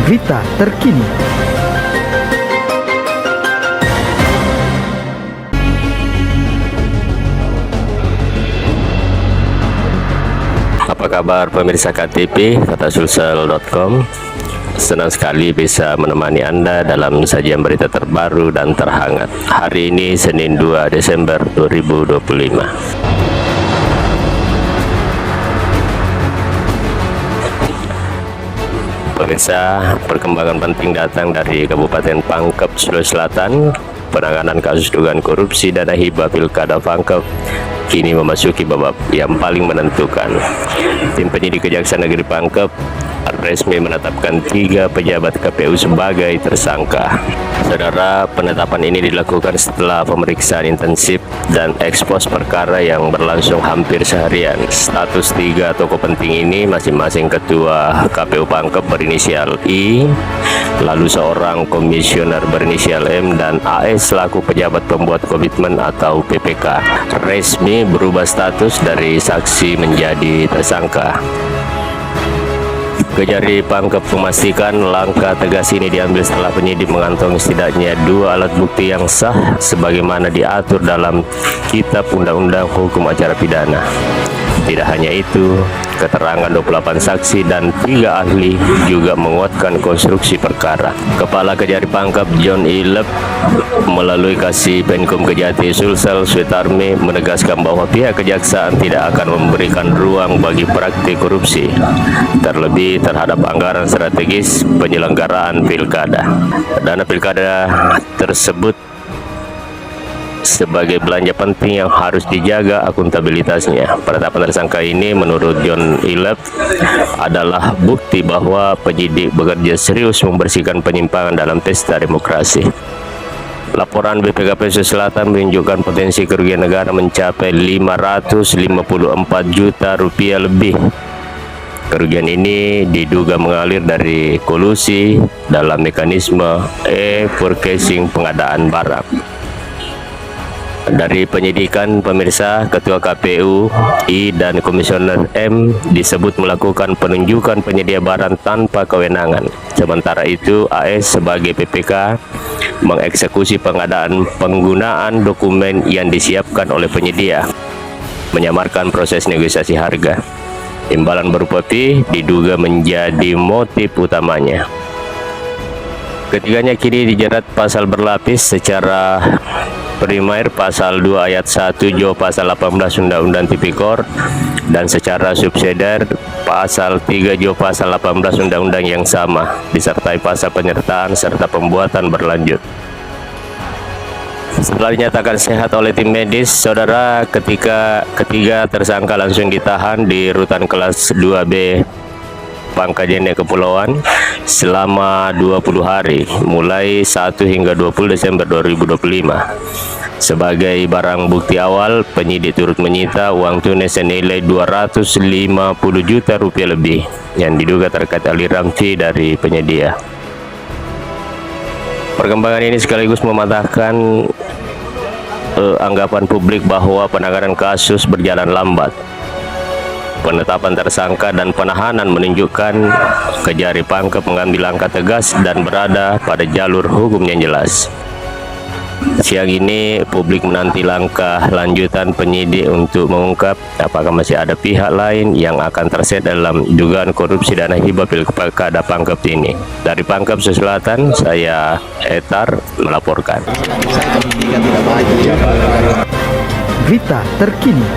Berita terkini. Apa kabar pemirsa KTP, katasulsel.com? Senang sekali bisa menemani Anda dalam sajian berita terbaru dan terhangat. Hari ini Senin 2 Desember 2025. Pemirsa, perkembangan penting datang dari Kabupaten Pangkep, Sulawesi Selatan. Penanganan kasus dugaan korupsi dana hibah Pilkada Pangkep kini memasuki babak yang paling menentukan. Tim penyidik Kejaksaan Negeri Pangkep resmi menetapkan 3 pejabat KPU sebagai tersangka. Saudara, penetapan ini dilakukan setelah pemeriksaan intensif dan ekspos perkara yang berlangsung hampir seharian. Status 3 tokoh penting ini masing-masing ketua KPU Pangkep berinisial I, lalu seorang komisioner berinisial M, dan AS selaku pejabat pembuat komitmen atau PPK resmi berubah status dari saksi menjadi tersangka. Kejari Pangkep memastikan langkah tegas ini diambil setelah penyidik mengantongi setidaknya 2 alat bukti yang sah sebagaimana diatur dalam Kitab Undang-Undang Hukum Acara Pidana. Tidak hanya itu, keterangan 28 saksi dan 3 ahli juga menguatkan konstruksi perkara. Kepala Kejari Pangkep John Ilep melalui Kasih Penkum Kejati Sulsel Swetarmi menegaskan bahwa pihak kejaksaan tidak akan memberikan ruang bagi praktik korupsi, terlebih terhadap anggaran strategis penyelenggaraan pilkada. Dana pilkada tersebut sebagai belanja penting yang harus dijaga akuntabilitasnya. Penetapan tersangka ini menurut John Ilep adalah bukti bahwa penyidik bekerja serius membersihkan penyimpangan dalam pesta demokrasi. Laporan BPKP Sulawesi Selatan menunjukkan potensi kerugian negara mencapai 554 juta rupiah lebih. Kerugian ini diduga mengalir dari kolusi dalam mekanisme e-purchasing pengadaan barang. Dari penyidikan, pemirsa, Ketua KPU I dan Komisioner M disebut melakukan penunjukan penyedia barang tanpa kewenangan. Sementara itu, AS sebagai PPK mengeksekusi pengadaan penggunaan dokumen yang disiapkan oleh penyedia, menyamarkan proses negosiasi harga. Imbalan berupa fee diduga menjadi motif utamanya. Ketiganya kini dijerat pasal berlapis secara primer pasal 2 ayat 1 Jo pasal 18 Undang-Undang Tipikor dan secara subsidiar pasal 3 Jo pasal 18 Undang-Undang yang sama disertai pasal penyertaan serta pembuatan berlanjut. Setelah dinyatakan sehat oleh tim medis, saudara, ketiga tersangka langsung ditahan di rutan kelas 2B Pangkajene Kepulauan selama 20 hari mulai 1 hingga 20 Desember 2025. Sebagai barang bukti awal, penyidik turut menyita uang tunai senilai 250 juta rupiah lebih yang diduga terkait aliran fee dari penyedia. Perkembangan ini sekaligus mematahkan anggapan publik bahwa penanganan kasus berjalan lambat. Penetapan tersangka dan penahanan menunjukkan Kejari Pangkep mengambil langkah tegas dan berada pada jalur hukum yang jelas. Siang ini publik menanti langkah lanjutan penyidik untuk mengungkap apakah masih ada pihak lain yang akan terseret dalam dugaan korupsi dana hibah Pilkada Pangkep ini. Dari Pangkep, Sulawesi Selatan, saya Etar melaporkan. Berita terkini.